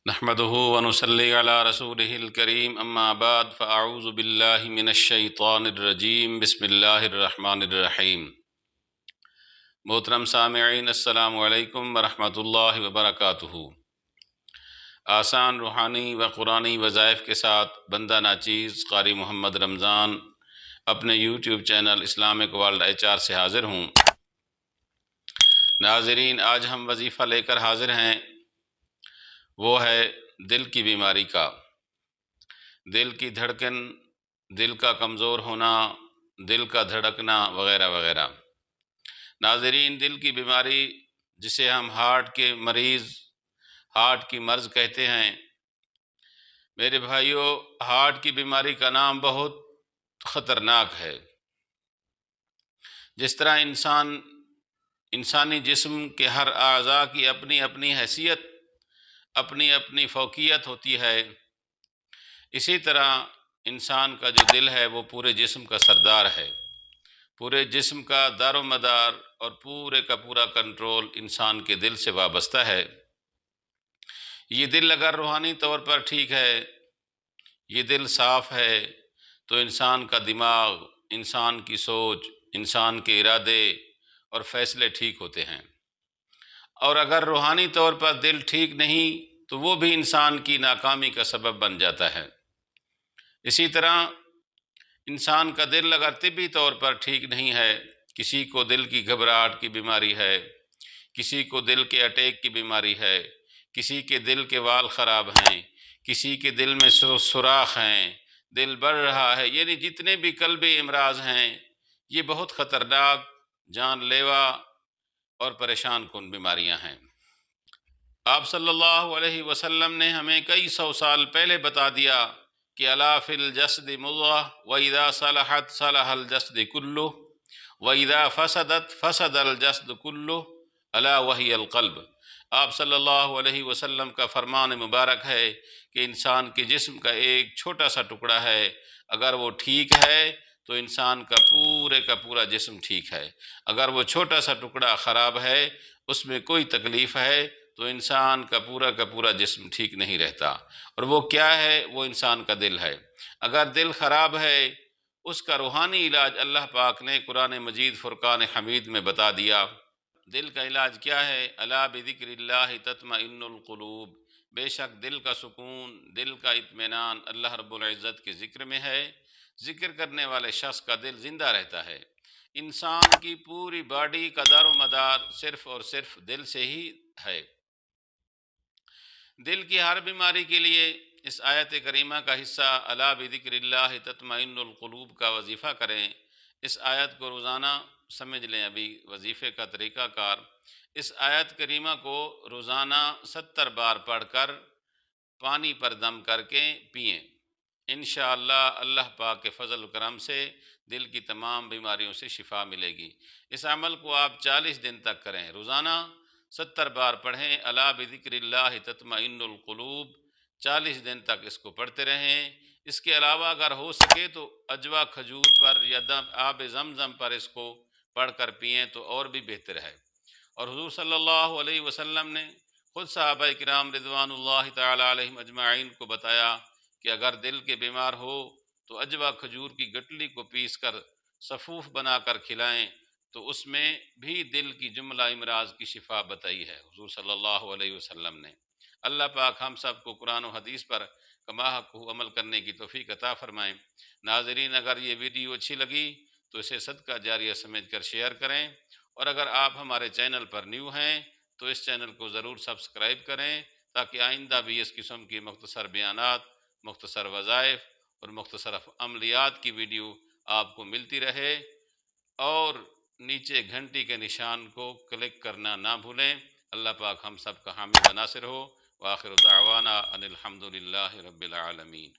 نحمده ونصلي على رسوله الكريم اما بعد فاعوذ باللہ من الشیطان الرجیم بسم اللہ الرحمن الرحیم۔ محترم سامعین، السلام علیکم ورحمۃ اللہ وبرکاتہ۔ آسان روحانی و قرآنی وظائف کے ساتھ بندہ ناچیز قاری محمد رمضان اپنے YouTube channel Islamic world HR سے حاضر ہوں۔ ناظرین، آج ہم وظیفہ لے کر حاضر ہیں، وہ ہے دل کی بیماری کا، دل کی دھڑکن، دل کا کمزور ہونا، دل کا دھڑکنا وغیرہ وغیرہ۔ ناظرین، دل کی بیماری جسے ہم ہارٹ کے مریض، ہارٹ کی مرض کہتے ہیں، میرے بھائیوں، ہارٹ کی بیماری کا نام بہت خطرناک ہے۔ جس طرح انسانی جسم کے ہر اعضاء کی اپنی اپنی حیثیت، اپنی اپنی فوقیت ہوتی ہے، اسی طرح انسان کا جو دل ہے وہ پورے جسم کا سردار ہے۔ پورے جسم کا دار و مدار اور پورے کا پورا کنٹرول انسان کے دل سے وابستہ ہے۔ یہ دل اگر روحانی طور پر ٹھیک ہے، یہ دل صاف ہے، تو انسان کا دماغ، انسان کی سوچ، انسان کے ارادے اور فیصلے ٹھیک ہوتے ہیں۔ اور اگر روحانی طور پر دل ٹھیک نہیں تو وہ بھی انسان کی ناکامی کا سبب بن جاتا ہے۔ اسی طرح انسان کا دل اگر طبی طور پر ٹھیک نہیں ہے، کسی کو دل کی گھبراہٹ کی بیماری ہے، کسی کو دل کے اٹیک کی بیماری ہے، کسی کے دل کے وال خراب ہیں، کسی کے دل میں سوراخ ہیں، دل بڑھ رہا ہے، یعنی جتنے بھی قلبی امراض ہیں یہ بہت خطرناک، جان لیوا اور پریشان کن بیماریاں ہیں۔ آپ صلی اللہ علیہ وسلم نے ہمیں کئی سو سال پہلے بتا دیا کہ الا فی الجسد مضغہ واذا صلحت صلح الجسد کلہ واذا فسدت فسد الجسد کلہ الا وہی القلب۔ آپ صلی اللہ علیہ وسلم کا فرمان مبارک ہے کہ انسان کے جسم کا ایک چھوٹا سا ٹکڑا ہے، اگر وہ ٹھیک ہے تو انسان کا پورا جسم ٹھیک ہے۔ اگر وہ چھوٹا سا ٹکڑا خراب ہے، اس میں کوئی تکلیف ہے، تو انسان کا پورا جسم ٹھیک نہیں رہتا۔ اور وہ کیا ہے؟ وہ انسان کا دل ہے۔ اگر دل خراب ہے، اس کا روحانی علاج اللہ پاک نے قرآن مجید فرقان حمید میں بتا دیا۔ دل کا علاج کیا ہے؟ الا بذکر اللہ تطمئن القلوب، بے شک دل کا سکون، دل کا اطمینان اللہ رب العزت کے ذکر میں ہے۔ ذکر کرنے والے شخص کا دل زندہ رہتا ہے۔ انسان کی پوری باڈی کا دار و مدار صرف اور صرف دل سے ہی ہے۔ دل کی ہر بیماری کے لیے اس آیت کریمہ کا حصہ الا بذکر اللہ تطمئن القلوب کا وظیفہ کریں۔ اس آیت کو روزانہ سمجھ لیں۔ ابھی وظیفے کا طریقہ کار، اس آیت کریمہ کو روزانہ 70 بار پڑھ کر پانی پر دم کر کے پئیں۔ انشاءاللہ اللہ پاک کے فضل و کرم سے دل کی تمام بیماریوں سے شفا ملے گی۔ اس عمل کو آپ 40 دن تک کریں، روزانہ 70 بار پڑھیں الا بذکر اللہ تطمئن القلوب، 40 دن تک اس کو پڑھتے رہیں۔ اس کے علاوہ اگر ہو سکے تو اجوا کھجور پر یا آب زمزم پر اس کو پڑھ کر پئیں تو اور بھی بہتر ہے۔ اور حضور صلی اللہ علیہ وسلم نے خود صحابہ کرام رضوان اللہ تعالی علیہم اجمعین کو بتایا کہ اگر دل کے بیمار ہو تو اجوا کھجور کی گٹلی کو پیس کر صفوف بنا کر کھلائیں، تو اس میں بھی دل کی جملہ امراض کی شفا بتائی ہے حضور صلی اللہ علیہ وسلم نے۔ اللہ پاک ہم سب کو قرآن و حدیث پر کما حق عمل کرنے کی توفیق عطا فرمائیں۔ ناظرین، اگر یہ ویڈیو اچھی لگی تو اسے صدقہ جاریہ سمجھ کر شیئر کریں، اور اگر آپ ہمارے چینل پر نیو ہیں تو اس چینل کو ضرور سبسکرائب کریں، تاکہ آئندہ بھی اس قسم کی مختصر بیانات، مختصر وظائف اور مختصر عملیات کی ویڈیو آپ کو ملتی رہے۔ اور نیچے گھنٹی کے نشان کو کلک کرنا نہ بھولیں۔ اللہ پاک ہم سب کا حامی و ناصر ہو۔ وآخر دعوانا ان الحمد للہ رب العالمین۔